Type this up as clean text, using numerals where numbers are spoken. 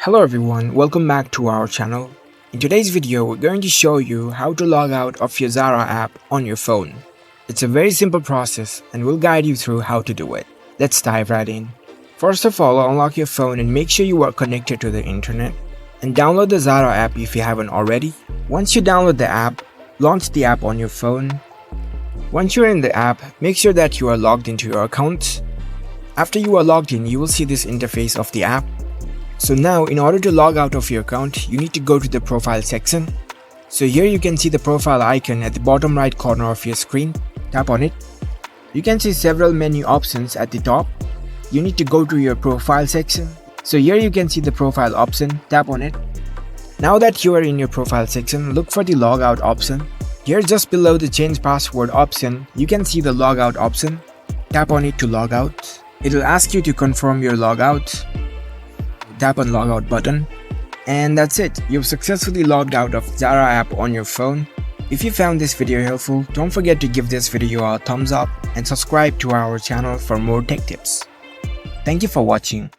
Hello everyone, welcome back to our channel. In today's video, we're going to show you how to log out of your Zara app on your phone. It's a very simple process and we'll guide you through how to do it. Let's dive right in. First of all, unlock your phone and make sure you are connected to the internet. And download the Zara app if you haven't already. Once you download the app, launch the app on your phone. Once you're in the app, make sure that you are logged into your account. After you are logged in, you will see this interface of the app. So now, in order to log out of your account, you need to go to the profile section. So here you can see the profile icon at the bottom right corner of your screen. Tap on it. You can see several menu options at the top. You need to go to your profile section. So here you can see the profile option. Tap on it. Now that you are in your profile section, look for the logout option. Here just below the change password option, you can see the logout option. Tap on it to log out. It will ask you to confirm your logout. Tap on logout button, and that's it. You've successfully logged out of Zara app on your phone. If you found this video helpful, don't forget to give this video a thumbs up and subscribe to our channel for more tech tips. Thank you for watching.